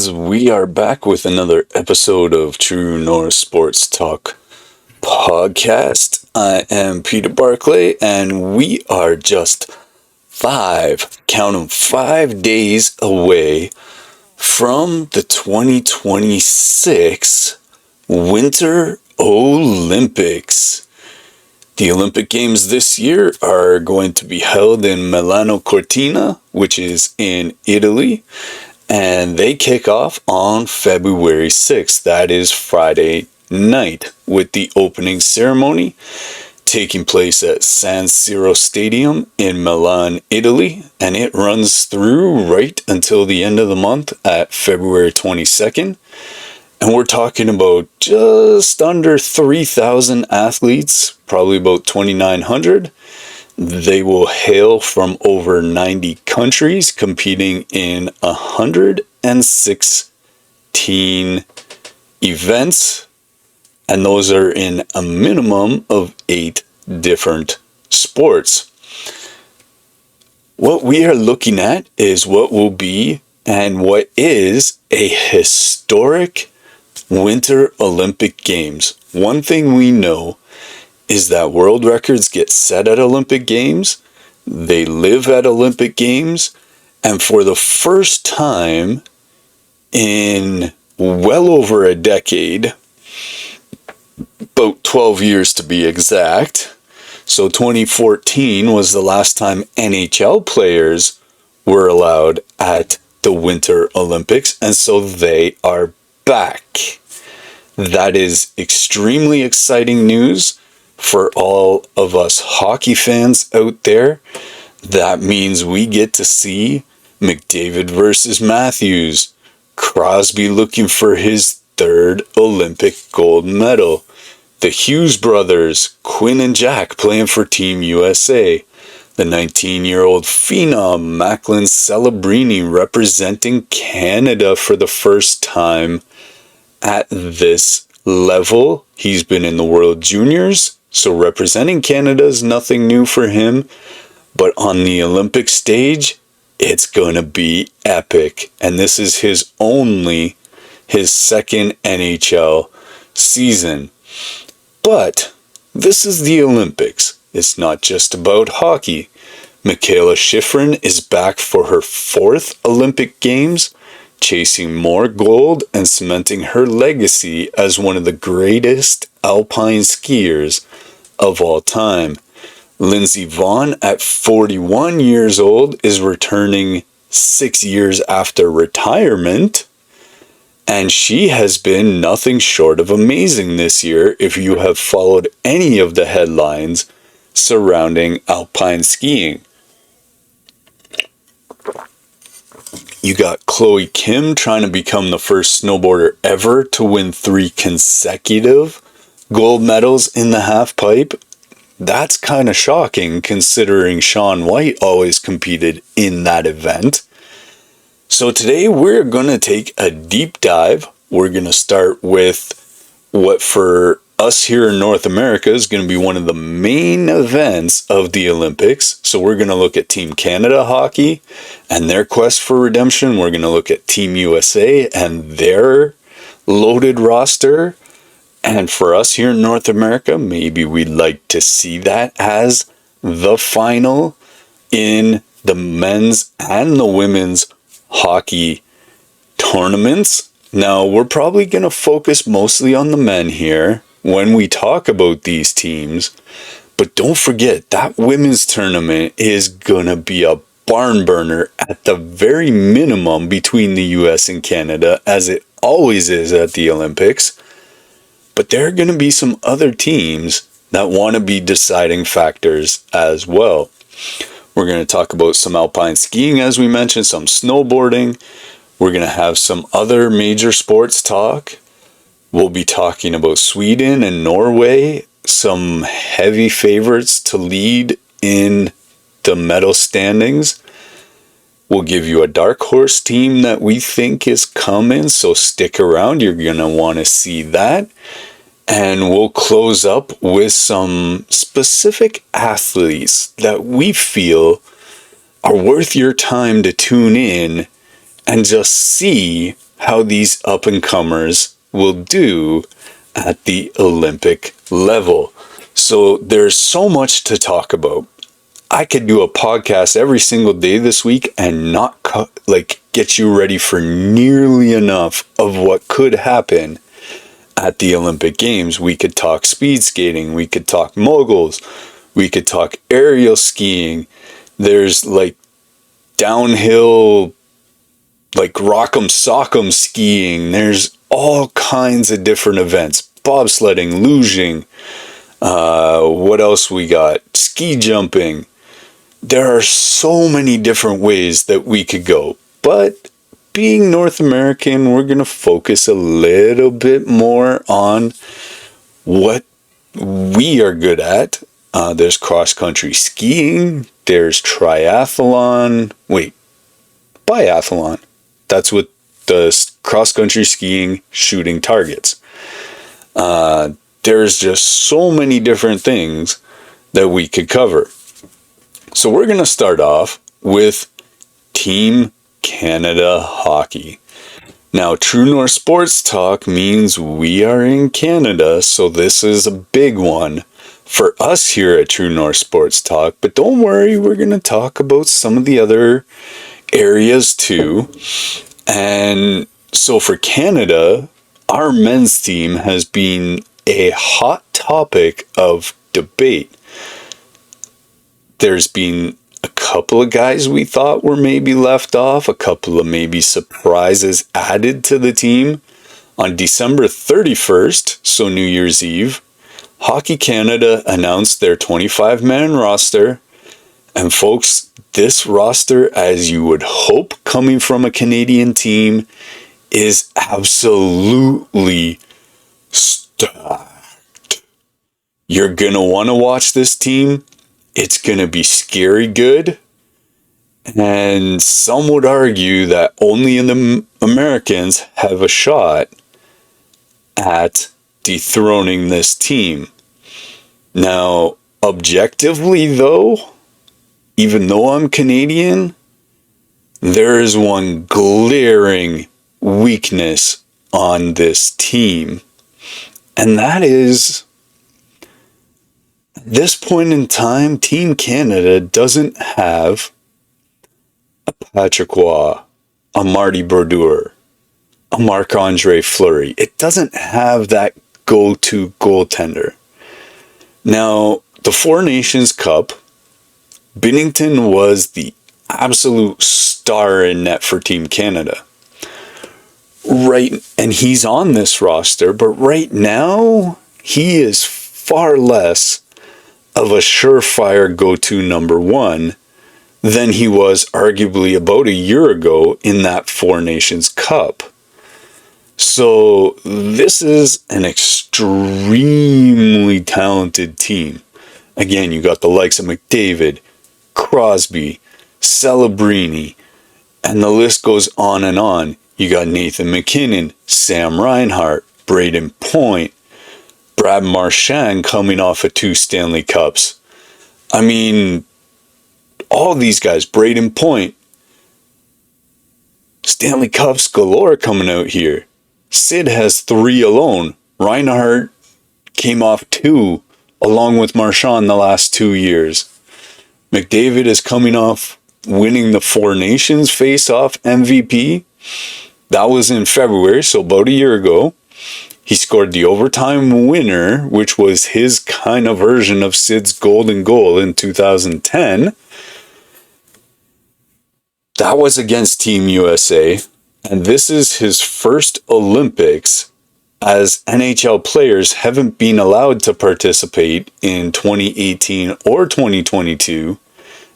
friends, we are back with another episode of True North Sports Talk podcast. I am Peter Barclay, and we are just count 'em, 5 days away from the 2026 Winter Olympics. The Olympic Games this year are going to be held in Milano Cortina, which is in Italy, and they kick off on February 6th. That is Friday night, with the opening ceremony taking place at San Siro Stadium in Milan, Italy, and it runs through right until the end of the month at February 22nd. And we're talking about just under 3,000 athletes, probably about 2,900. They will hail from over 90 countries, competing in 116 events. And those are in a minimum of 8 different sports. What we are looking at is what will be and what is a historic Winter Olympic Games. One thing we know is that world records get set at Olympic Games, they live at Olympic Games, and for the first time in well over a decade, about 12 years to be exact, so 2014 was the last time NHL players were allowed at the Winter Olympics, and so they are back. That is extremely exciting news for all of us hockey fans out there. That means we get to see McDavid versus Matthews, Crosby looking for his 3rd Olympic gold medal, the Hughes brothers, Quinn and Jack, playing for Team USA, the 19-year-old phenom Macklin Celebrini representing Canada for the first time at this level. He's been in the World Juniors, so representing Canada is nothing new for him. But on the Olympic stage, it's going to be epic. And this is his 2nd NHL season. But this is the Olympics. It's not just about hockey. Michaela Shiffrin is back for her 4th Olympic Games, chasing more gold and cementing her legacy as one of the greatest alpine skiers of all time. Lindsey Vonn, at 41 years old, is returning 6 years after retirement, and she has been nothing short of amazing this year if you have followed any of the headlines surrounding alpine skiing. You got Chloe Kim trying to become the first snowboarder ever to win 3 consecutive gold medals in the halfpipe. That's kind of shocking considering Shaun White always competed in that event. So today we're going to take a deep dive. We're going to start with what for us here in North America is going to be one of the main events of the Olympics. So we're going to look at Team Canada hockey and their quest for redemption. We're going to look at Team USA and their loaded roster. And for us here in North America, maybe we'd like to see that as the final in the men's and the women's hockey tournaments. Now, we're probably going to focus mostly on the men here when we talk about these teams, but don't forget that women's tournament is going to be a barn burner at the very minimum between the US and Canada, as it always is at the Olympics. But there are going to be some other teams that want to be deciding factors as well. We're going to talk about some alpine skiing, as we mentioned, some snowboarding. We're going to have some other major sports talk. We'll be talking about Sweden and Norway, some heavy favorites to lead in the medal standings. We'll give you a dark horse team that we think is coming, so stick around. You're going to want to see that. And we'll close up with some specific athletes that we feel are worth your time to tune in and just see how these up-and-comers will do at the Olympic level. So there's so much to talk about. I could do a podcast every single day this week and not get you ready for nearly enough of what could happen at the Olympic Games. We could talk speed skating, we could talk moguls, we could talk aerial skiing. There's downhill, rock'em sock'em skiing. There's all kinds of different events. Bobsledding, luging. What else we got? Ski jumping. There are so many different ways that we could go. But being North American, we're going to focus a little bit more on what we are good at. There's cross-country skiing. There's triathlon. Biathlon. That's what the cross-country skiing shooting targets. There's just so many different things that we could cover. So we're going to start off with Team Canada Hockey. Now, True North Sports Talk means we are in Canada, so this is a big one for us here at True North Sports Talk. But don't worry, we're going to talk about some of the other areas too. And so for Canada, our men's team has been a hot topic of debate. There's been a couple of guys we thought were maybe left off, a couple of maybe surprises added to the team. On December 31st, so New Year's Eve, Hockey Canada announced their 25-man roster. And folks, this roster, as you would hope coming from a Canadian team, is absolutely stacked. You're going to want to watch this team. It's going to be scary good. And some would argue that only the Americans have a shot at dethroning this team. Now, objectively though, even though I'm Canadian, there is one glaring weakness on this team. And that is, at this point in time, Team Canada doesn't have a Patrick Roy, a Marty Brodeur, a Marc-Andre Fleury. It doesn't have that go-to goaltender. Now, the Four Nations Cup, Binnington was the absolute star in net for Team Canada. Right, and he's on this roster, but right now, he is far less of a surefire go-to number one than he was arguably about a year ago in that Four Nations Cup. So this is an extremely talented team. Again, you got the likes of McDavid, Crosby, Celebrini, and the list goes on and on. You got Nathan McKinnon, Sam Reinhart, Braden Point, Brad Marchand coming off of 2 Stanley Cups. I mean, all these guys, Braden Point, Stanley Cups galore coming out here. Sid has 3 alone. Reinhart came off 2 along with Marchand the last 2 years. McDavid is coming off winning the Four Nations face-off MVP. That was in February, so about a year ago. He scored the overtime winner, which was his kind of version of Sid's golden goal in 2010. That was against Team USA, and this is his first Olympics, as NHL players haven't been allowed to participate in 2018 or 2022,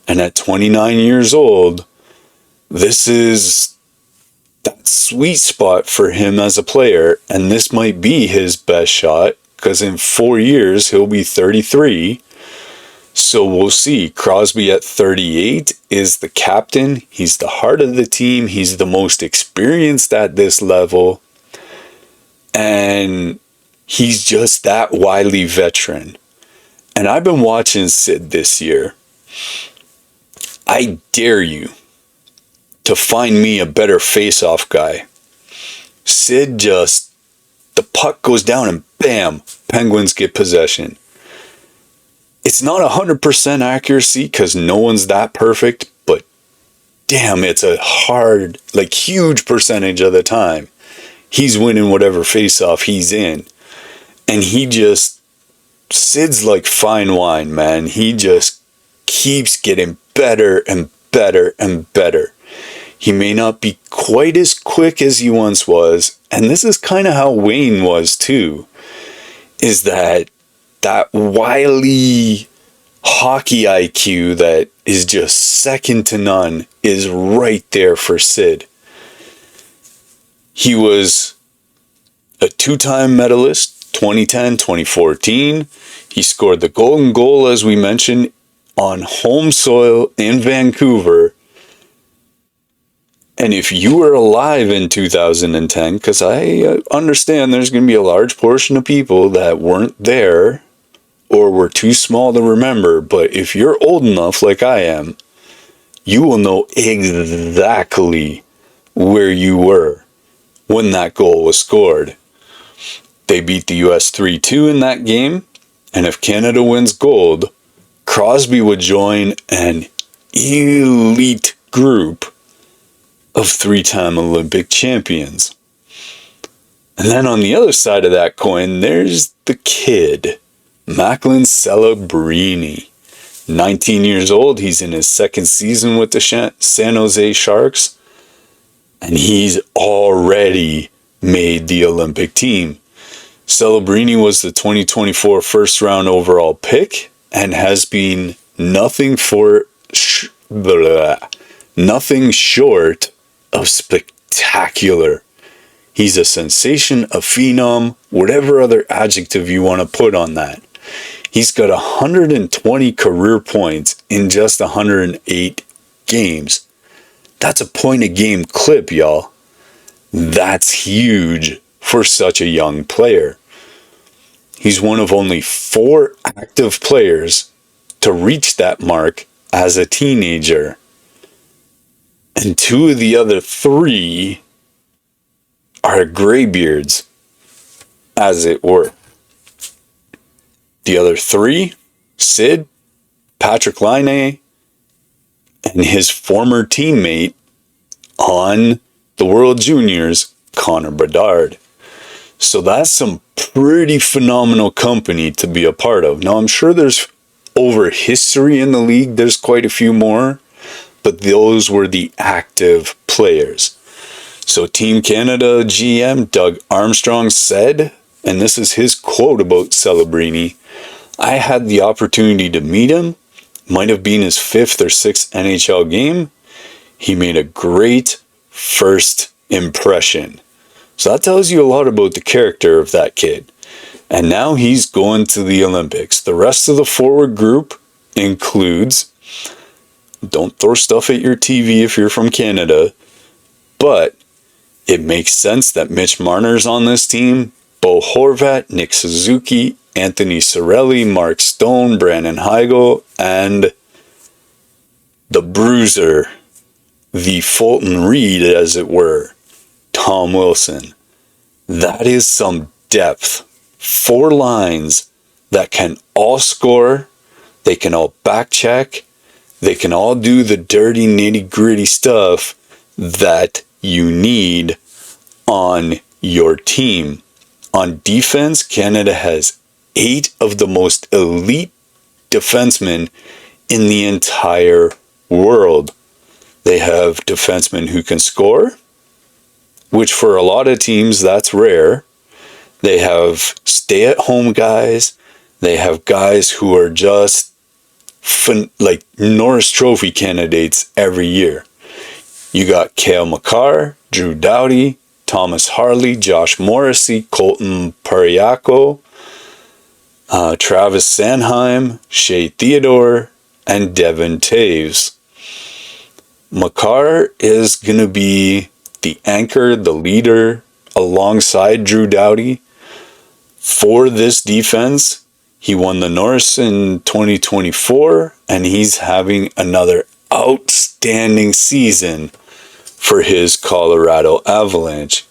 and at 29 years old, this is that sweet spot for him as a player, and this might be his best shot, because in 4 years, he'll be 33. So we'll see. Crosby at 38 is the captain. He's the heart of the team. He's the most experienced at this level. And he's just that wily veteran. And I've been watching Sid this year. I dare you to find me a better face-off guy. Sid just, the puck goes down and bam, Penguins get possession. It's not 100% accuracy because no one's that perfect, but damn, it's a hard, like huge percentage of the time. He's winning whatever faceoff he's in. And Sid's like fine wine, man. He just keeps getting better and better and better. He may not be quite as quick as he once was, and this is kind of how Wayne was too, is that wily hockey IQ that is just second to none is right there for Sid. He was a 2-time medalist, 2010, 2014. He scored the golden goal, as we mentioned, on home soil in Vancouver. And if you were alive in 2010, because I understand there's going to be a large portion of people that weren't there or were too small to remember, but if you're old enough like I am, you will know exactly where you were when that goal was scored. They beat the US 3-2 in that game, and if Canada wins gold, Crosby would join an elite group of 3-time Olympic champions. And then on the other side of that coin, there's the kid, Macklin Celebrini. 19 years old, he's in his second season with the San Jose Sharks, and he's already made the Olympic team. Celebrini was the 2024 first round overall pick and has been nothing short of spectacular. He's a sensation, a phenom, whatever other adjective you want to put on that. He's got 120 career points in just 108 games. That's a point a game clip, y'all. That's huge for such a young player. He's one of only 4 active players to reach that mark as a teenager. And 2 of the other 3 are graybeards, as it were. The other 3, Sid, Patrick Laine, and his former teammate on the World Juniors, Connor Bedard. So that's some pretty phenomenal company to be a part of. Now, I'm sure there's over history in the league, there's quite a few more, but those were the active players. So Team Canada GM Doug Armstrong said, and this is his quote about Celebrini, "I had the opportunity to meet him, might have been his 5th or 6th NHL game. He made a great first impression." So that tells you a lot about the character of that kid. And now he's going to the Olympics. The rest of the forward group includes, don't throw stuff at your TV if you're from Canada, but it makes sense that Mitch Marner's on this team, Bo Horvat, Nick Suzuki, Anthony Cirelli, Mark Stone, Brandon Heigl, and the bruiser, the Fulton Reed, as it were, Tom Wilson. That is some depth. 4 lines that can all score, they can all back check, they can all do the dirty, nitty-gritty stuff that you need on your team. On defense, Canada has 8 of the most elite defensemen in the entire world. They have defensemen who can score, which for a lot of teams, that's rare. They have stay-at-home guys. They have guys who are just like Norris Trophy candidates every year. You got Cale Makar, Drew Doughty, Thomas Harley, Josh Morrissey, Colton Parayako, Travis Sanheim, Shea Theodore, and Devin Taves. Makar is going to be the anchor, the leader, alongside Drew Doughty for this defense. He won the Norris in 2024, and he's having another outstanding season for his Colorado Avalanche.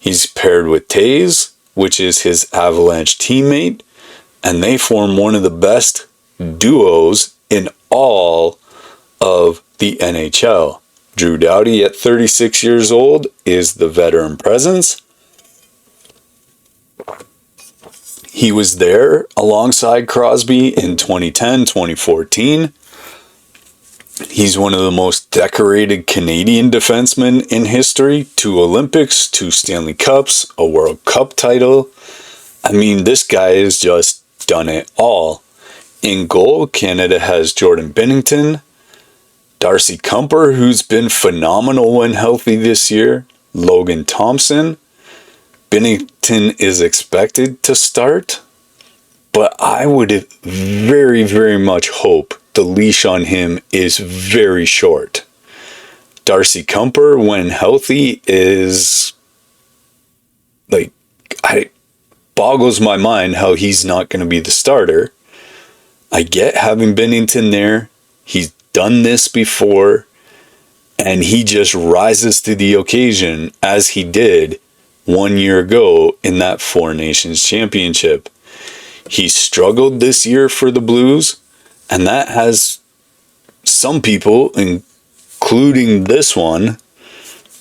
He's paired with Taves, which is his Avalanche teammate, and they form one of the best duos in all of the NHL. Drew Doughty at 36 years old is the veteran presence. He was there alongside Crosby in 2010, 2014. He's one of the most decorated Canadian defensemen in history. 2 Olympics, 2 Stanley Cups, a World Cup title. I mean, this guy has just done it all. In goal, Canada has Jordan Binnington, Darcy Kuemper, who's been phenomenal when healthy this year, Logan Thompson. Binnington is expected to start, but I would very, very much hope the leash on him is very short. Darcy Kuemper, when healthy, is like, it boggles my mind how he's not going to be the starter. I get having Binnington there. He's done this before, and he just rises to the occasion as he did 1 year ago in that Four Nations Championship. He struggled this year for the Blues, and that has some people, including this one,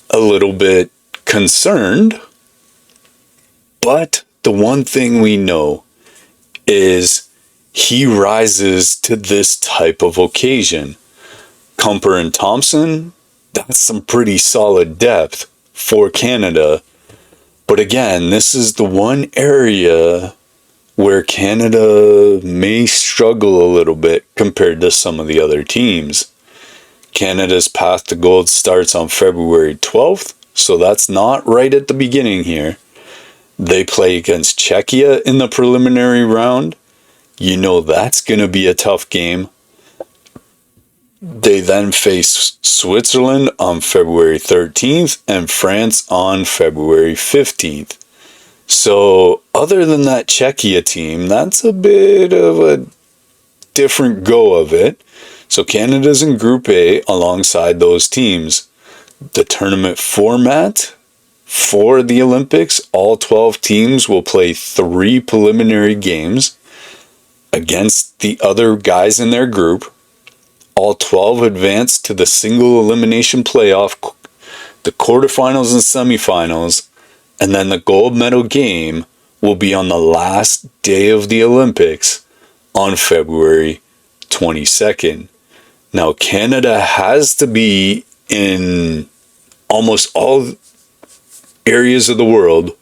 a little bit concerned. But the one thing we know is he rises to this type of occasion. Kuemper and Thompson, that's some pretty solid depth for Canada. But again, this is the one area where Canada may struggle a little bit compared to some of the other teams. Canada's path to gold starts on February 12th, so that's not right at the beginning here. They play against Czechia in the preliminary round. You know that's going to be a tough game. They then face Switzerland on February 13th and France on February 15th. So, other than that Czechia team, that's a bit of a different go of it. So, Canada's in Group A alongside those teams. The tournament format for the Olympics, all 12 teams will play 3 preliminary games against the other guys in their group. All 12 advance to the single elimination playoff, the quarterfinals and semifinals, and then the gold medal game will be on the last day of the Olympics on February 22nd. Now, Canada has to be in almost all areas of the world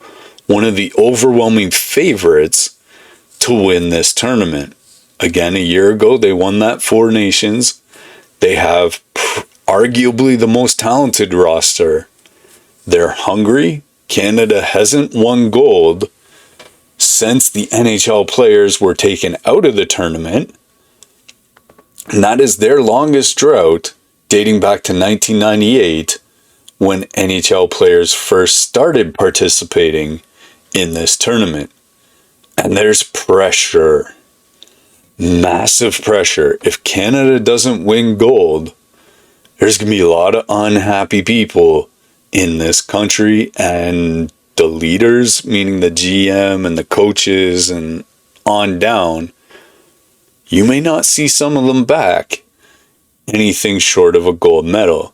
one of the overwhelming favorites to win this tournament. Again, a year ago, they won that Four Nations. They have arguably the most talented roster. They're hungry. Canada hasn't won gold since the NHL players were taken out of the tournament. And that is their longest drought, dating back to 1998, when NHL players first started participating in this tournament. And there's pressure. Massive pressure. If Canada doesn't win gold, there's going to be a lot of unhappy people in this country, and the leaders, meaning the GM and the coaches and on down, you may not see some of them back anything short of a gold medal.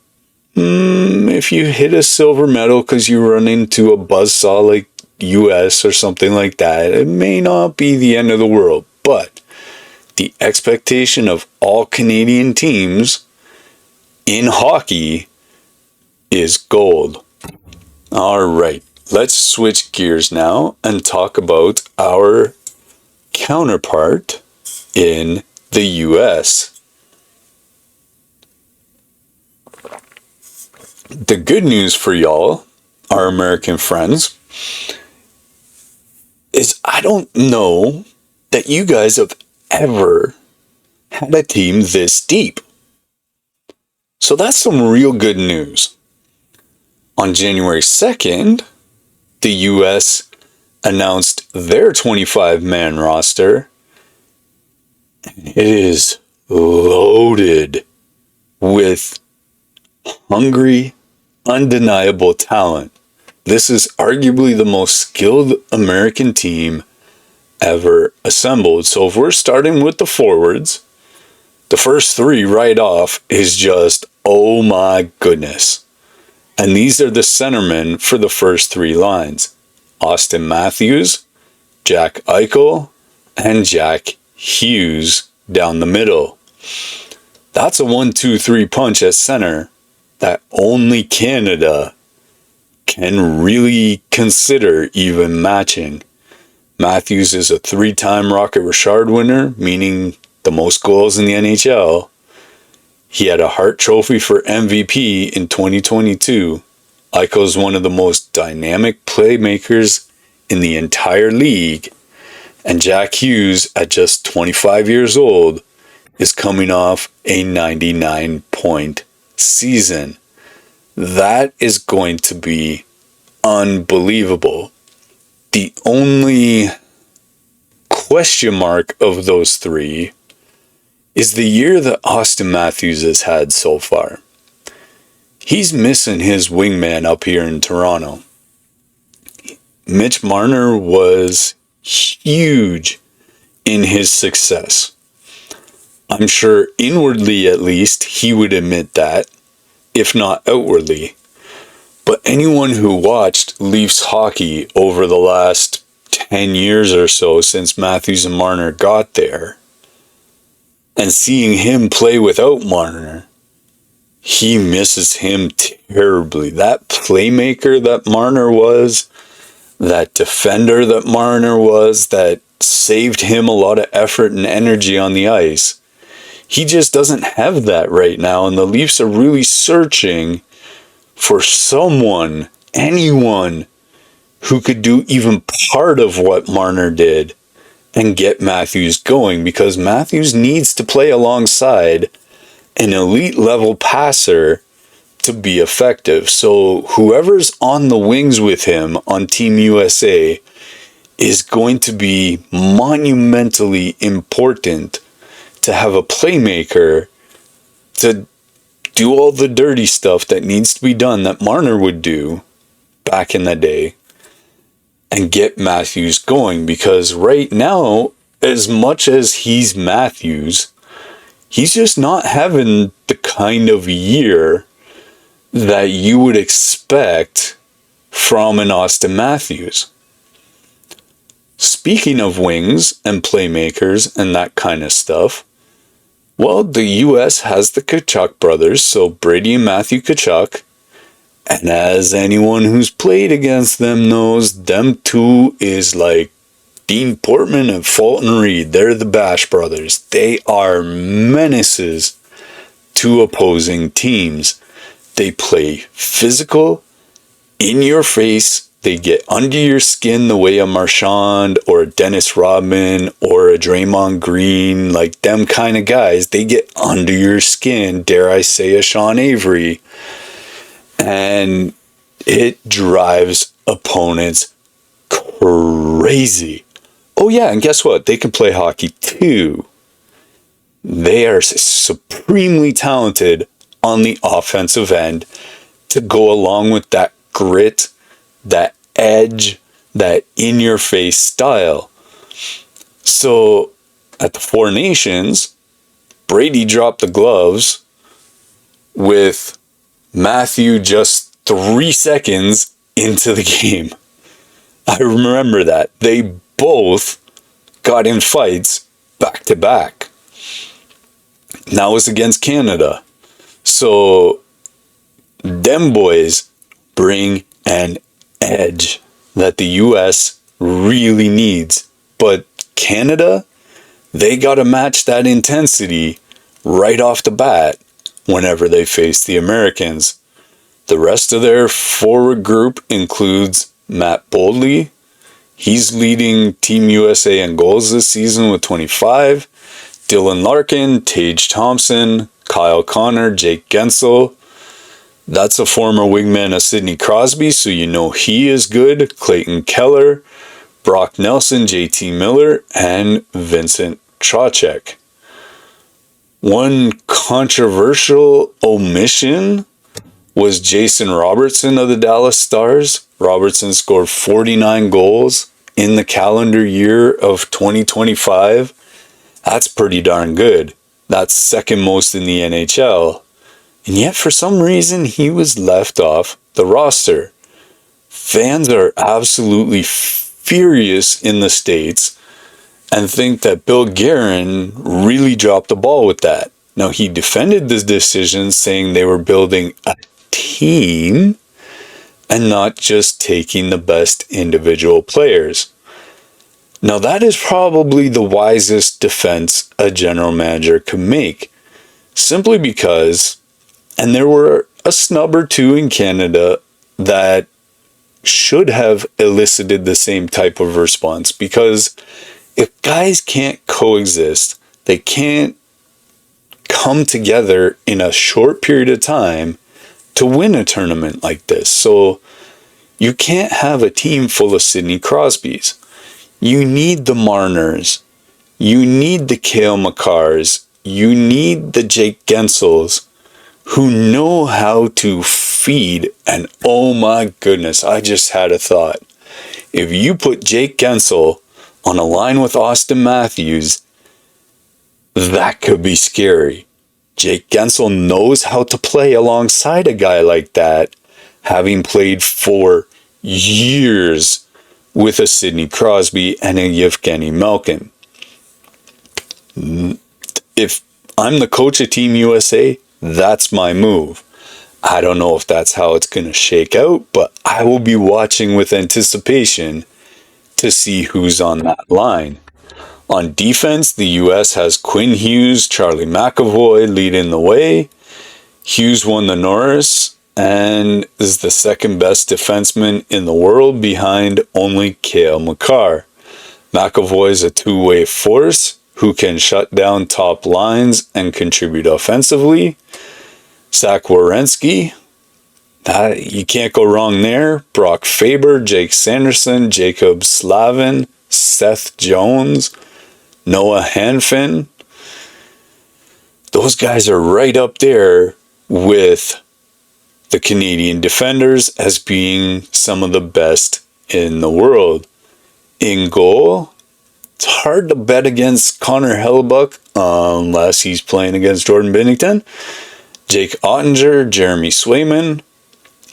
If you hit a silver medal because you run into a buzzsaw like US or something like that, it may not be the end of the world. But the expectation of all Canadian teams in hockey is gold. All right, let's switch gears now and talk about our counterpart in the US. The good news for y'all, our American friends, is I don't know that you guys have ever had a team this deep. So that's some real good news. On January 2nd, the US announced their 25-man roster. It is loaded with hungry, undeniable talent. this is arguably the most skilled American team ever assembled. So if we're starting with the forwards, the first three right off is just, oh my goodness. And these are the centermen for the first three lines. Austin Matthews, Jack Eichel, and Jack Hughes down the middle. That's a 1-2-3 punch at center that only Canada can really consider even matching. Matthews is a 3-time Rocket Richard winner, meaning the most goals in the NHL. He had a Hart Trophy for MVP in 2022. Eichel is one of the most dynamic playmakers in the entire league. And Jack Hughes, at just 25 years old, is coming off a 99-point season. That is going to be unbelievable. The only question mark of those three is the year that Austin Matthews has had so far. He's missing his wingman up here in Toronto. Mitch Marner was huge in his success. I'm sure inwardly at least he would admit that, if not outwardly. But anyone who watched Leafs hockey over the last 10 years or so since Matthews and Marner got there, and seeing him play without Marner, he misses him terribly. That playmaker that Marner was, that defender that Marner was, that saved him a lot of effort and energy on the ice, he just doesn't have that right now. And the Leafs are really searching for someone, anyone, who could do even part of what Marner did and get Matthews going, because Matthews needs to play alongside an elite level passer to be effective. So whoever's on the wings with him on Team USA is going to be monumentally important to have a playmaker to do all the dirty stuff that needs to be done that Marner would do back in the day and get Matthews going. Because right now, as much as he's Matthews, he's just not having the kind of year that you would expect from an Austin Matthews. Speaking of wings and playmakers and that kind of stuff, well, the US has the Tkachuk brothers, so Brady and Matthew Tkachuk. And as anyone who's played against them knows, them two is like Dean Portman and Fulton Reed. They're the Bash brothers. They are menaces to opposing teams. They play physical, in your face. They get under your skin the way a Marchand or a Dennis Rodman or a Draymond Green, like them kind of guys, they get under your skin, dare I say a Sean Avery. And it drives opponents crazy. Oh yeah, and guess what? They can play hockey too. They are supremely talented on the offensive end to go along with that grit, that edge, that in-your-face style. So at the Four Nations, Brady dropped the gloves with Matthew just 3 seconds into the game. I remember that. They both got in fights back to back. That was against Canada. So them boys bring an edge that the US really needs. But Canada, they got to match that intensity right off the bat whenever they face the Americans. The rest of their forward group includes Matt Boldley. He's leading Team USA in goals this season with 25. Dylan Larkin, Tage Thompson, Kyle Connor, Jake Gensel. That's a former wingman of Sidney Crosby, so you know he is good. Clayton Keller, Brock Nelson, JT Miller, and Vincent Trocheck. One controversial omission was Jason Robertson of the Dallas Stars. Robertson scored 49 goals in the calendar year of 2025. That's pretty darn good. That's second most in the NHL. And yet, for some reason, he was left off the roster. Fans are absolutely furious in the States and think that Bill Guerin really dropped the ball with that. Now, he defended this decision, saying they were building a team and not just taking the best individual players. Now, that is probably the wisest defense a general manager could make, simply because, and there were a snub or two in Canada that should have elicited the same type of response, because if guys can't coexist, they can't come together in a short period of time to win a tournament like this. So you can't have a team full of Sidney Crosbys. You need the Marners. You need the Cale Makars. You need the Jake Gensels, who know how to feed. And oh my goodness, I just had a thought. If you put Jake Gensel on a line with Austin Matthews, that could be scary. Jake Gensel knows how to play alongside a guy like that, having played for years with a Sidney Crosby and a Yevgeny Malkin. If I'm the coach of Team USA, that's my move. I don't know if that's how it's going to shake out, but I will be watching with anticipation to see who's on that line. On defense, the US has Quinn Hughes, Charlie McAvoy leading the way. Hughes won the Norris and is the second best defenseman in the world behind only Cale Makar. McAvoy is a two-way force who can shut down top lines and contribute offensively. Zach Werenski, you can't go wrong there. Brock Faber, Jake Sanderson, Jacob Slavin, Seth Jones, Noah Hanfin. Those guys are right up there with the Canadian defenders as being some of the best in the world. In goal, it's hard to bet against Connor Hellebuyck unless he's playing against Jordan Binnington. Jake Ottinger, Jeremy Swayman.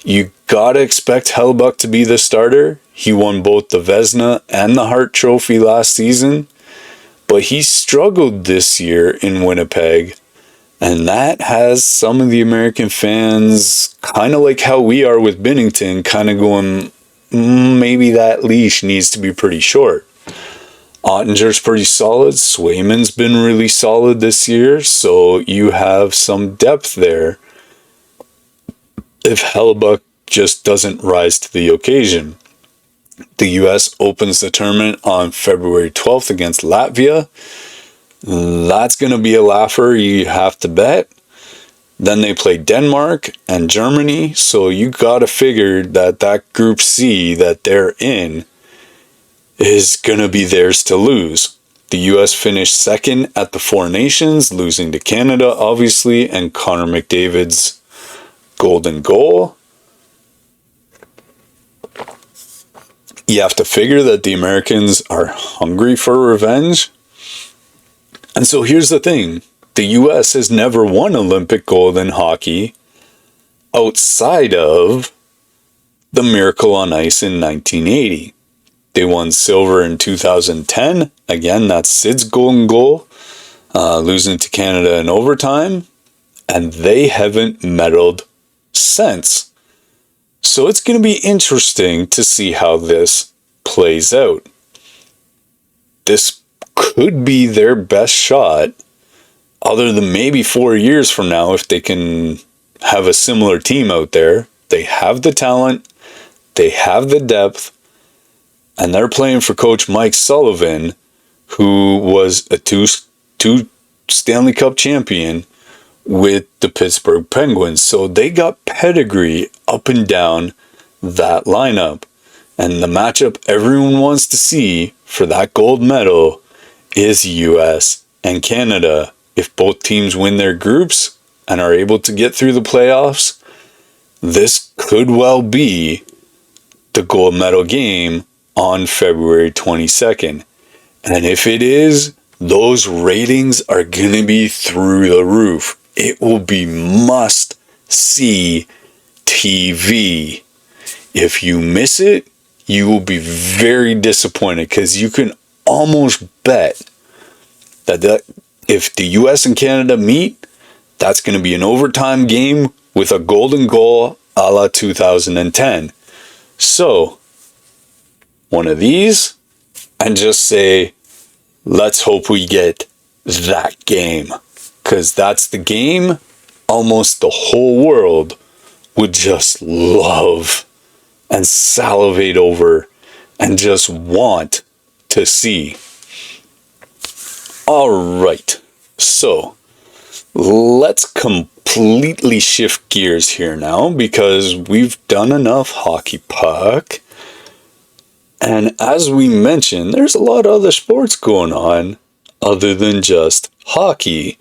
You gotta expect Hellebuyck to be the starter. He won both the Vezina and the Hart Trophy last season, but he struggled this year in Winnipeg, and that has some of the American fans, kind of like how we are with Binnington, kind of going, maybe that leash needs to be pretty short. Ottinger's pretty solid. Swayman's been really solid this year, so you have some depth there if Hellebuyck just doesn't rise to the occasion. The US opens the tournament on February 12th against Latvia. That's going to be a laugher, you have to bet. Then they play Denmark and Germany, so you got to figure that Group C that they're in is going to be theirs to lose. The US finished second at the Four Nations, losing to Canada, obviously, and Connor McDavid's golden goal. You have to figure that the Americans are hungry for revenge. And so here's the thing. The US has never won Olympic gold in hockey outside of the Miracle on Ice in 1980. They won silver in 2010. Again, that's Sid's golden goal, losing to Canada in overtime. And they haven't medaled since. So it's going to be interesting to see how this plays out. This could be their best shot, other than maybe 4 years from now, if they can have a similar team out there. They have the talent, they have the depth, and they're playing for Coach Mike Sullivan, who was a two Stanley Cup champion with the Pittsburgh Penguins. So they got pedigree up and down that lineup. And the matchup everyone wants to see for that gold medal is US and Canada. If both teams win their groups and are able to get through the playoffs, this could well be the gold medal game on February 22nd. And if it is, those ratings are going to be through the roof. It will be must-see TV. If you miss it, you will be very disappointed, because you can almost bet that if the US and Canada meet, that's going to be an overtime game with a golden goal a la 2010. So, one of these, and just say, let's hope we get that game. Because that's the game almost the whole world would just love and salivate over and just want to see. All right, so let's completely shift gears here now, because we've done enough hockey puck. And as we mentioned, there's a lot of other sports going on other than just hockey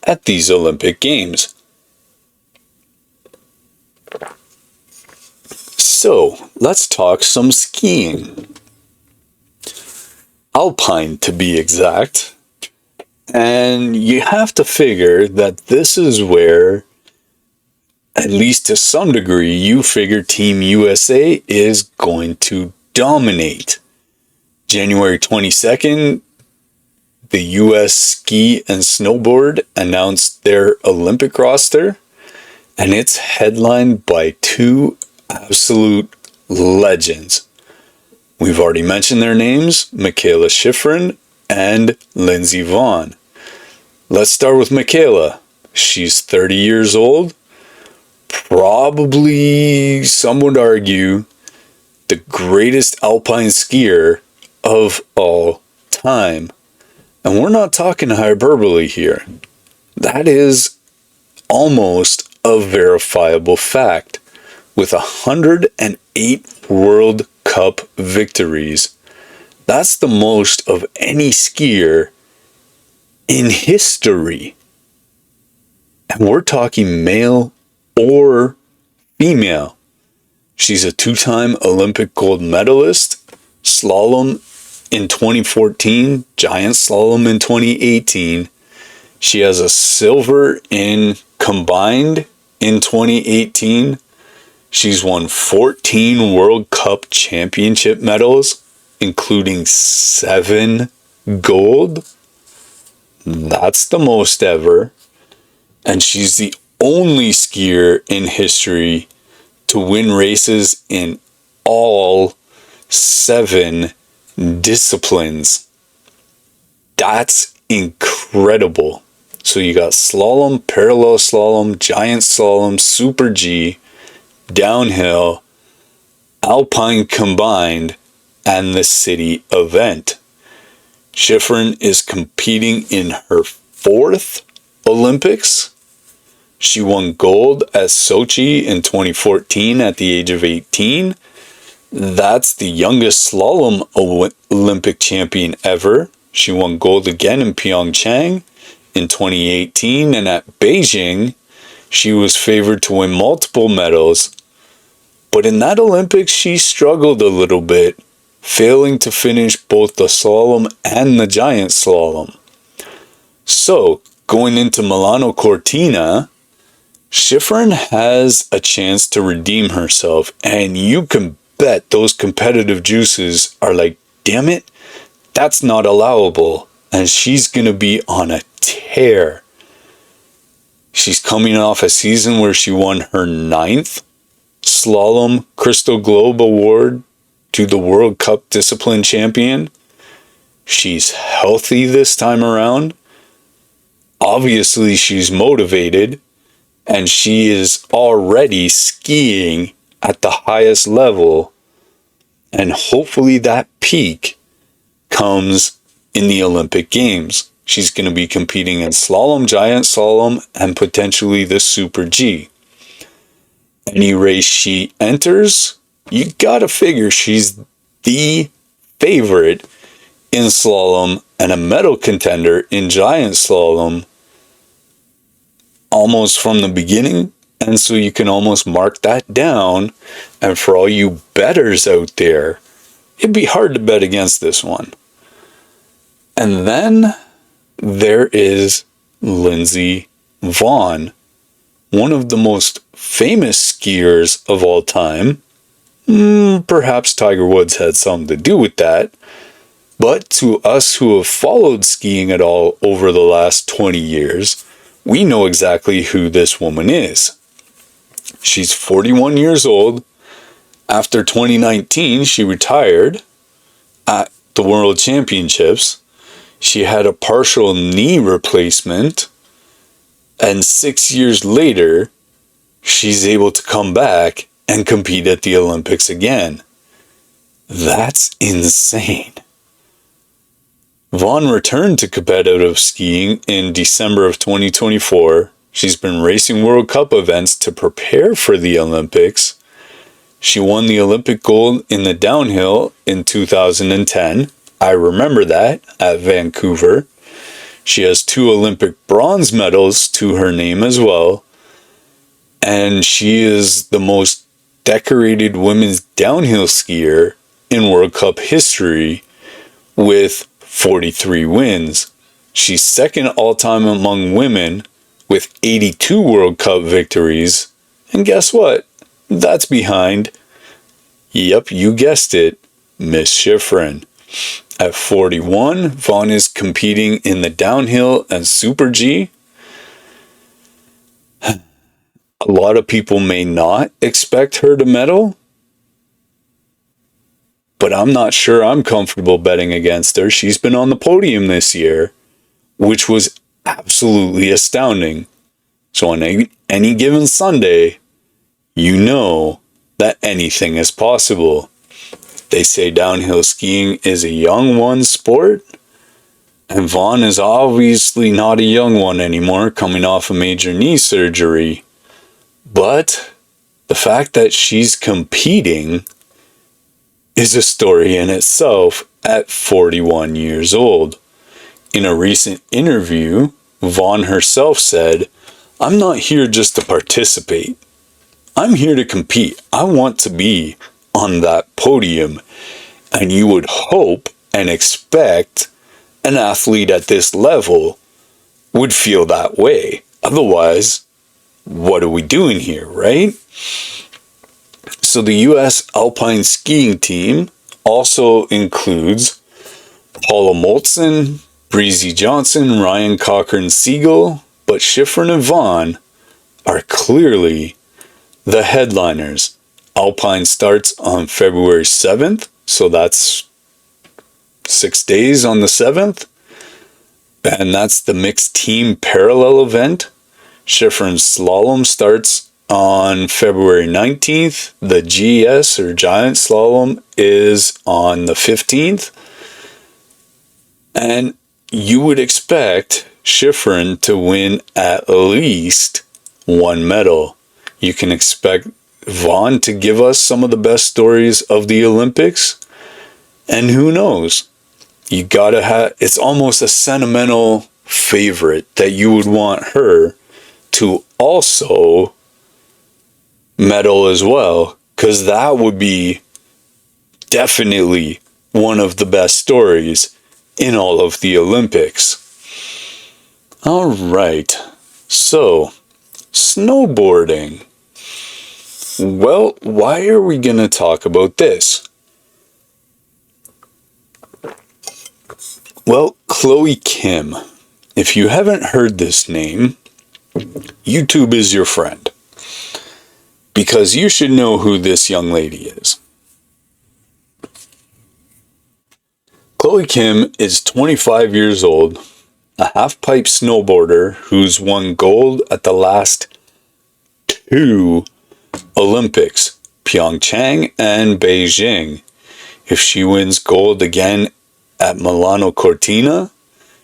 at these Olympic Games. So, let's talk some skiing. Alpine, to be exact. And you have to figure that this is where, at least to some degree, you figure Team USA is going to dominate. January 22nd, the US Ski and Snowboard announced their Olympic roster, and it's headlined by two absolute legends. We've already mentioned their names, Michaela Shiffrin and Lindsey Vonn. Let's start with Michaela. She's 30 years old. Probably, some would argue, the greatest alpine skier of all time. And we're not talking hyperbole here. That is almost a verifiable fact. With 108 World Cup victories, that's the most of any skier in history. And we're talking male or female. She's a two-time Olympic gold medalist, slalom in 2014, giant slalom in 2018. She has a silver in combined in 2018. She's won 14 World Cup championship medals, including 7 gold. That's the most ever. And she's the only skier in history to win races in all 7 disciplines. That's incredible. So you got slalom, parallel slalom, giant slalom, super G, downhill, alpine combined, and the city event. Shiffrin is competing in her 4th Olympics. She won gold at Sochi in 2014 at the age of 18. That's the youngest slalom Olympic champion ever. She won gold again in Pyeongchang in 2018, and at Beijing, she was favored to win multiple medals. But in that Olympics, she struggled a little bit, failing to finish both the slalom and the giant slalom. So, going into Milano Cortina, Shiffrin has a chance to redeem herself, and you can bet those competitive juices are like, damn it, that's not allowable, and she's going to be on a tear. She's coming off a season where she won her 9th Slalom Crystal Globe Award to the World Cup Discipline Champion. She's healthy this time around. Obviously, she's motivated, and she is already skiing at the highest level, and hopefully that peak comes in the Olympic Games. She's going to be competing in slalom, giant slalom, and potentially the Super G. Any race she enters, you gotta figure she's the favorite in slalom and a medal contender in giant slalom almost from the beginning And so you can almost mark that down. And for all you bettors out there, it'd be hard to bet against this one. And then there is Lindsey Vonn, one of the most famous skiers of all time. Perhaps Tiger Woods had something to do with that. But to us who have followed skiing at all over the last 20 years, we know exactly who this woman is. She's 41 years old. After 2019, she retired at the World Championships. She had a partial knee replacement. And 6 years later, she's able to come back and compete at the Olympics again. That's insane. Vonn returned to competitive skiing in December of 2024. She's been racing World Cup events to prepare for the Olympics. She won the Olympic gold in the downhill in 2010. I remember that at Vancouver. She has 2 Olympic bronze medals to her name as well. And she is the most decorated women's downhill skier in World Cup history with 43 wins. She's second all-time among women with 82 World Cup victories. And guess what? That's behind, yep, you guessed it, Miss Shiffrin. At 41, Vonn is competing in the downhill and Super G. A lot of people may not expect her to medal, but I'm not sure I'm comfortable betting against her. She's been on the podium this year, which was absolutely astounding. So on any given Sunday, you know that anything is possible. They say downhill skiing is a young one's sport, and Vonn is obviously not a young one anymore, coming off a major knee surgery. But the fact that she's competing is a story in itself at 41 years old. In a recent interview, Vonn herself said, "I'm not here just to participate. I'm here to compete. I want to be on that podium." And you would hope and expect an athlete at this level would feel that way. Otherwise, what are we doing here, right? So the U.S. Alpine skiing team also includes Paula Moltzen, Breezy Johnson, Ryan Cochran-Siegel, but Shiffrin and Vonn are clearly the headliners. Alpine starts on February 7th, so that's 6 days on the 7th. And that's the mixed team parallel event. Shiffrin's slalom starts on February 19th. The GS or giant slalom is on the 15th. And you would expect Shiffrin to win at least one medal. You can expect Vonn to give us some of the best stories of the Olympics. And who knows? You gotta have, it's almost a sentimental favorite that you would want her to also medal as well, because that would be definitely one of the best stories in all of the Olympics. All right, so snowboarding. Well, why are we going to talk about this? Well, Chloe Kim. If you haven't heard this name, YouTube is your friend, because you should know who this young lady is. Chloe Kim is 25 years old, a half-pipe snowboarder who's won gold at the last 2 Olympics, Pyeongchang and Beijing. If she wins gold again at Milano Cortina,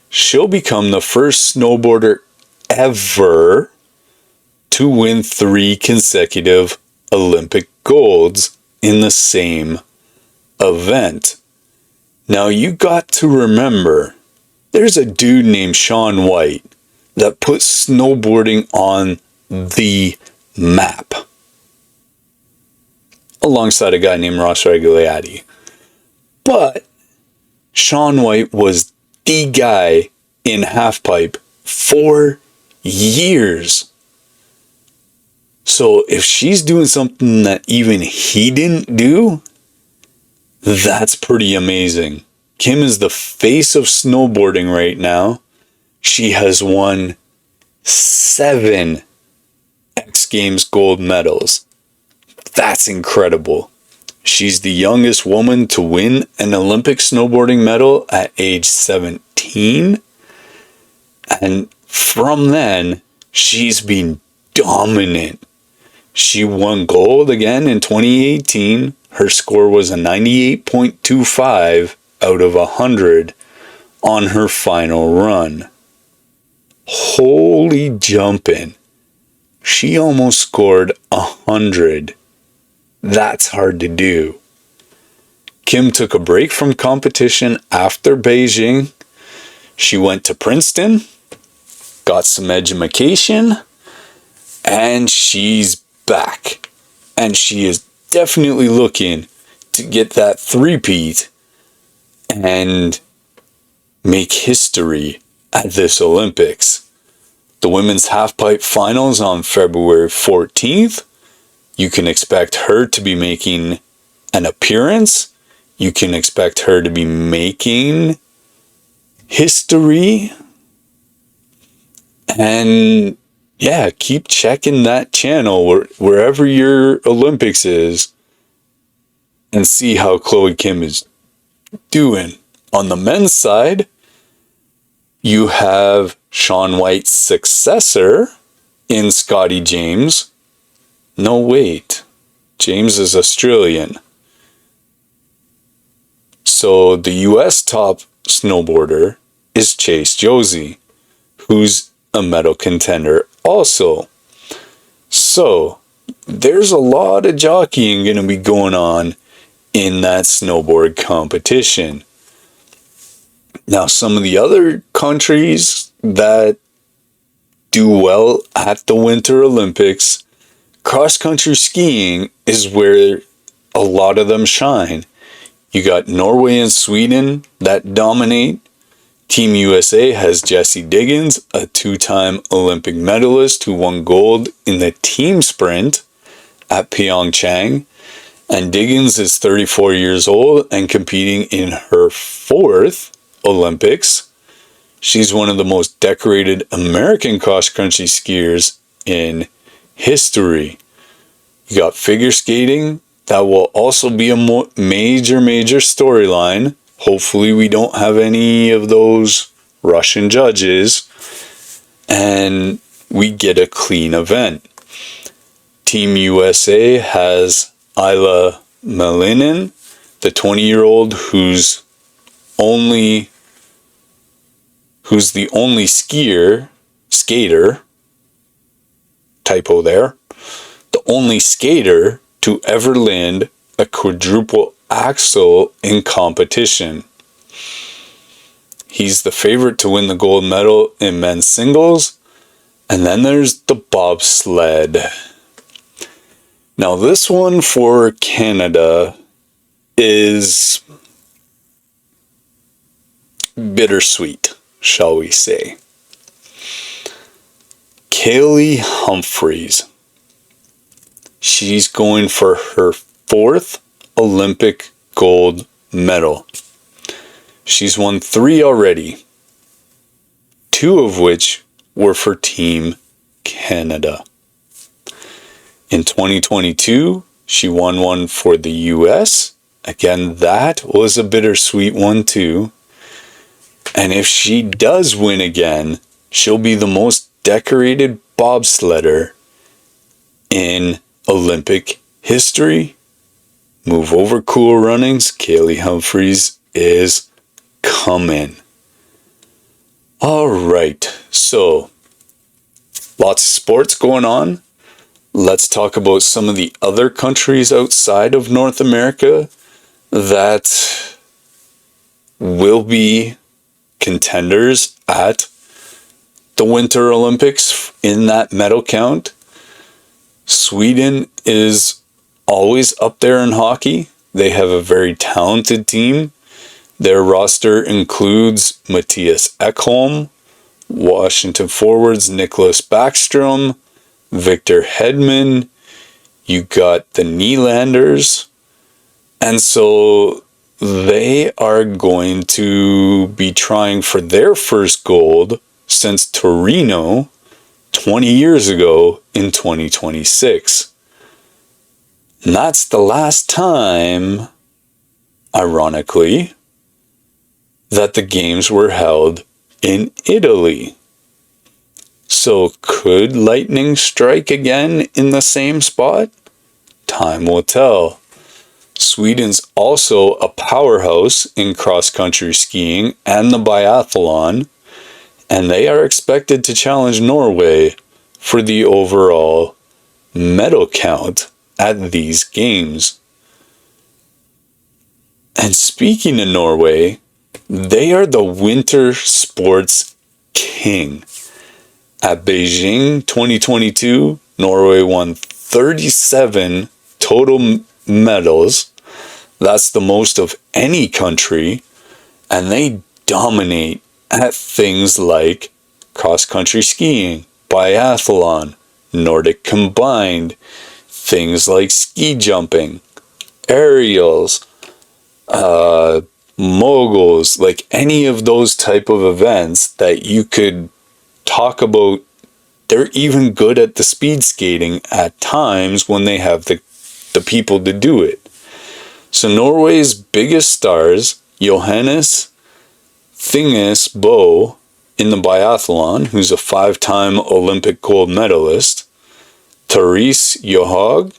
she'll become the first snowboarder ever to win 3 consecutive Olympic golds in the same event. Now you got to remember, there's a dude named Shaun White that put snowboarding on the map alongside a guy named Ross Regagliati. But Shaun White was the guy in halfpipe for years. So if she's doing something that even he didn't do, that's pretty amazing. Kim is the face of snowboarding right now. She has won 7 X Games gold medals. That's incredible. She's the youngest woman to win an Olympic snowboarding medal at age 17. And from then, she's been dominant. She won gold again in 2018. Her score was a 98.25 out of 100 on her final run. Holy jumping. She almost scored 100. That's hard to do. Kim took a break from competition after Beijing. She went to Princeton, got some education, and she's back. And she is definitely looking to get that three-peat and make history at this Olympics. The women's halfpipe finals on February 14th. You can expect her to be making an appearance. You can expect her to be making history. And yeah, keep checking that channel wherever your Olympics is and see how Chloe Kim is doing. On the men's side, you have Shaun White's successor in Scotty James. No, wait. James is Australian. So the US top snowboarder is Chase Josie, who's a medal contender also. So there's a lot of jockeying going to be going on in that snowboard competition. Now, some of the other countries that do well at the Winter Olympics, cross-country skiing is where a lot of them shine. You got Norway and Sweden that dominate. Team USA has Jessie Diggins, a 2-time Olympic medalist who won gold in the team sprint at Pyeongchang. And Diggins is 34 years old and competing in her 4th Olympics. She's one of the most decorated American cross-country skiers in history. You got figure skating. That will also be a major storyline. Hopefully we don't have any of those Russian judges and we get a clean event. Team USA has Isla Malinin, the 20-year-old who's the only skater, typo there, the only skater to ever land a quadruple axel in competition. He's the favorite to win the gold medal in men's singles. And then there's the bobsled. Now this one for Canada is bittersweet, shall we say. Kaylee Humphries. She's going for her 4th Olympic gold medal. She's won 3 already, 2 of which were for Team Canada. In 2022, she won one for the US. Again, that was a bittersweet one too. And if she does win again, she'll be the most decorated bobsledder in Olympic history. Move over, Cool Runnings. Kaylee Humphries is coming. All right, so lots of sports going on. Let's talk about some of the other countries outside of North America that will be contenders at the Winter Olympics in that medal count. Sweden is always up there in hockey. They have a very talented team. Their roster includes Mattias Ekholm, Washington forwards Nicholas Backstrom, Victor Hedman. You got the Nylanders. And so they are going to be trying for their first gold since Torino 20 years ago in 2026. And that's the last time, ironically, that the games were held in Italy. So could lightning strike again in the same spot? Time will tell. Sweden's also a powerhouse in cross-country skiing and the biathlon, and they are expected to challenge Norway for the overall medal count at these games. And speaking of Norway, they are the winter sports king. At Beijing 2022, Norway won 37 total medals. That's the most of any country, and they dominate at things like cross-country skiing, biathlon, Nordic combined, things like ski jumping, aerials, moguls, like any of those type of events that you could talk about. They're even good at the speed skating at times when they have the people to do it. So Norway's biggest stars, Johannes Thinges Bo in the biathlon, who's a 5-time Olympic gold medalist, Therese Johaug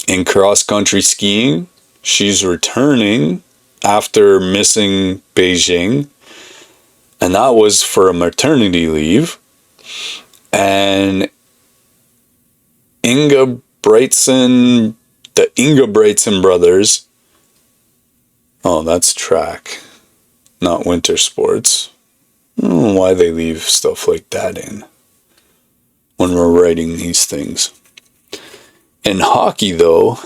in cross-country skiing. She's returning after missing Beijing, and that was for a maternity leave. And the Inga Brightson brothers. Oh, that's track, not winter sports. I don't know why they leave stuff like that in when we're writing these things. In hockey, though,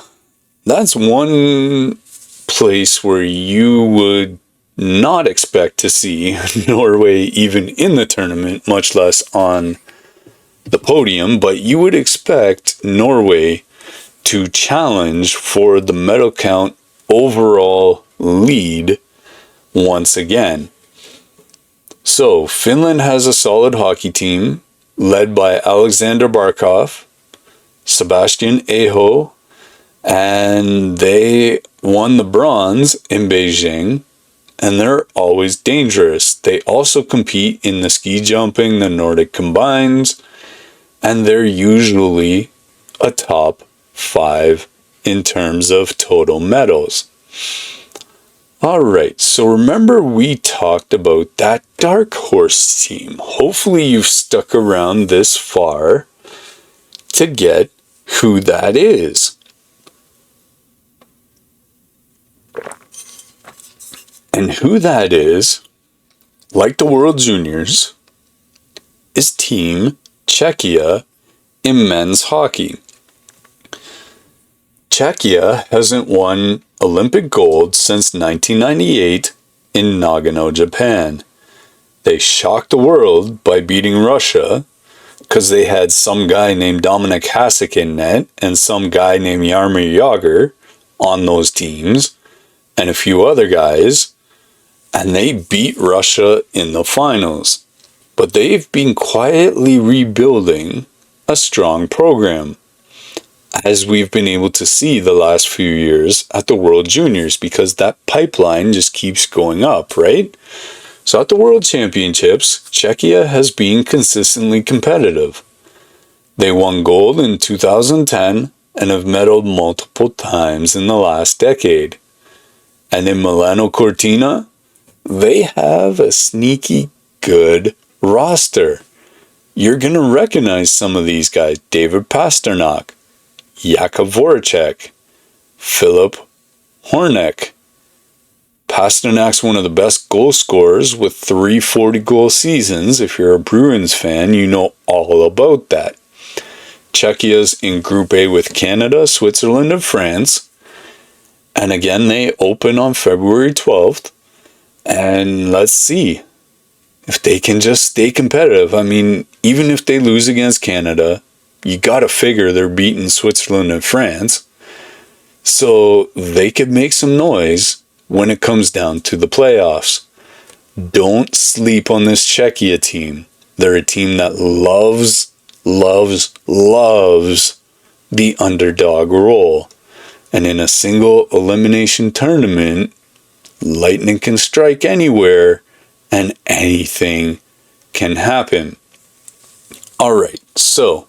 that's one place where you would not expect to see Norway even in the tournament, much less on the podium, but you would expect Norway to challenge for the medal count overall lead once again. So, Finland has a solid hockey team led by Alexander Barkov, Sebastian Aho, and they won the bronze in Beijing, and they're always dangerous. They also compete in the ski jumping, the Nordic combines, and they're usually a top 5 in terms of total medals. Alright, so remember we talked about that dark horse team. Hopefully you've stuck around this far to get who that is. And who that is, like the World Juniors, is Team Czechia in men's hockey. Czechia hasn't won Olympic gold since 1998 in Nagano, Japan. They shocked the world by beating Russia because they had some guy named Dominik Hasek in net and some guy named Jaromir Jagr on those teams and a few other guys, and they beat Russia in the finals. But they've been quietly rebuilding a strong program, as we've been able to see the last few years at the World Juniors, because that pipeline just keeps going up, right? So at the World Championships, Czechia has been consistently competitive. They won gold in 2010 and have medaled multiple times in the last decade. And in Milano Cortina, they have a sneaky good roster. You're going to recognize some of these guys. David Pasternak, Jakub Voracek, Philip Horneck. Pasternak's one of the best goal scorers with 340 goal seasons. If you're a Bruins fan, you know all about that. Czechia's in Group A with Canada, Switzerland, and France. And again, they open on February 12th. And let's see if they can just stay competitive. I mean, even if they lose against Canada, you got to figure they're beating Switzerland and France. So they could make some noise when it comes down to the playoffs. Don't sleep on this Czechia team. They're a team that loves the underdog role. And in a single elimination tournament, lightning can strike anywhere and anything can happen. Alright, so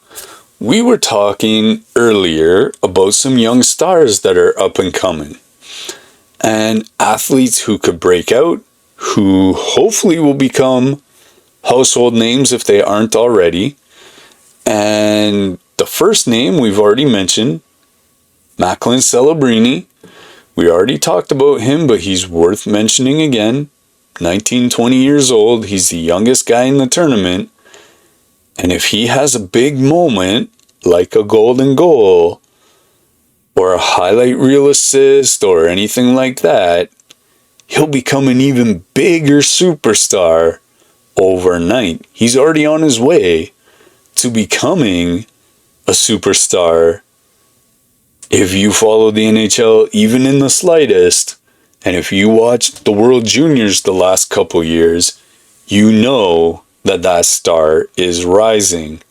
we were talking earlier about some young stars that are up and coming. And athletes who could break out, who hopefully will become household names if they aren't already. And the first name we've already mentioned, Macklin Celebrini. We already talked about him, but he's worth mentioning again. 19, 20 years old. He's the youngest guy in the tournament. And if he has a big moment, like a golden goal, or a highlight reel assist, or anything like that, he'll become an even bigger superstar overnight. He's already on his way to becoming a superstar. If you follow the NHL even in the slightest, and if you watched the World Juniors the last couple years, you know that that star is rising.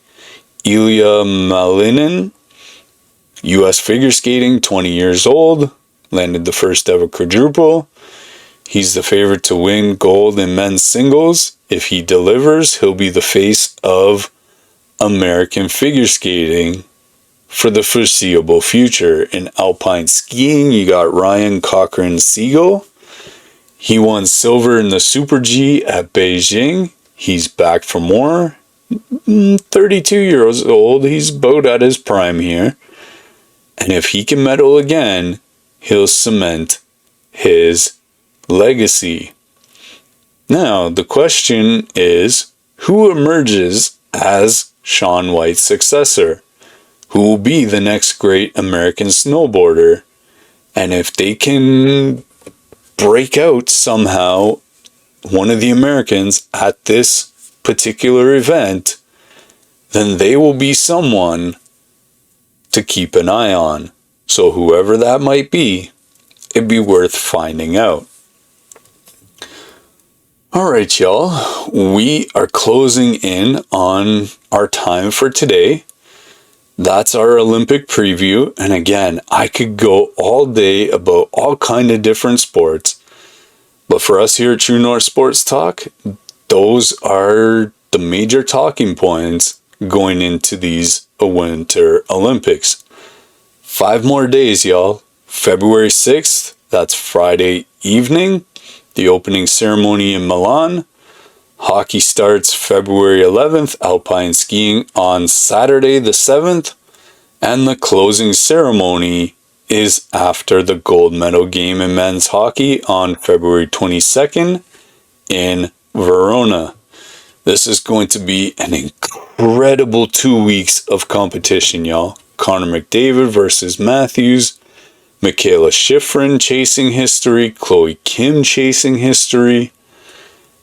Ilya Malinin, U.S. figure skating, 20 years old, landed the first ever quadruple. He's the favorite to win gold in men's singles. If he delivers, he'll be the face of American figure skating for the foreseeable future. In alpine skiing, you got Ryan Cochran-Siegel. He won silver in the Super G at Beijing. He's back for more. 32 years old. He's about at his prime here. And if he can medal again, he'll cement his legacy. Now, the question is, who emerges as Shaun White's successor? Who will be the next great American snowboarder? And if they can break out somehow, one of the Americans at this particular event, then they will be someone to keep an eye on. So whoever that might be, it'd be worth finding out. Alright, y'all, we are closing in on our time for today. That's our Olympic preview. And again, I could go all day about all kind of different sports. But for us here at True North Sports Talk, those are the major talking points going into these Winter Olympics. 5 more days, y'all. February 6th, that's Friday evening. The opening ceremony in Milan. Hockey starts February 11th. Alpine skiing on Saturday the 7th. And the closing ceremony is after the gold medal game in men's hockey on February 22nd in Verona. This is going to be an incredible 2 weeks of competition, y'all. Connor McDavid versus Matthews. Michaela Shiffrin chasing history. Chloe Kim chasing history.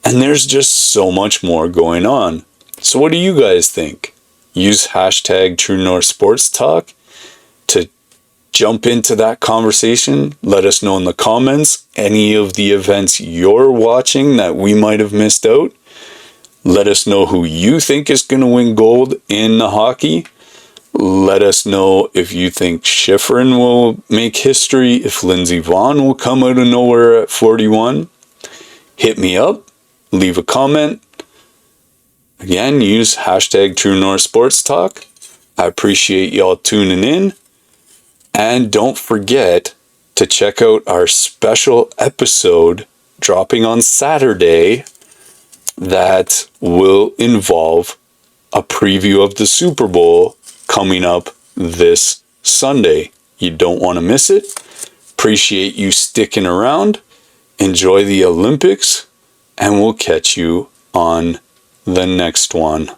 And there's just so much more going on. So what do you guys think? Use hashtag True North Sports Talk to jump into that conversation. Let us know in the comments any of the events you're watching that we might have missed out. Let us know who you think is going to win gold in the hockey. Let us know if you think Shiffrin will make history, if Lindsey Vonn will come out of nowhere at 41. Hit me up, leave a comment. Again, use hashtag True North Sports Talk. I appreciate y'all tuning in. And don't forget to check out our special episode dropping on Saturday that will involve a preview of the Super Bowl coming up this Sunday. You don't want to miss it. Appreciate you sticking around. Enjoy the Olympics, and we'll catch you on the next one.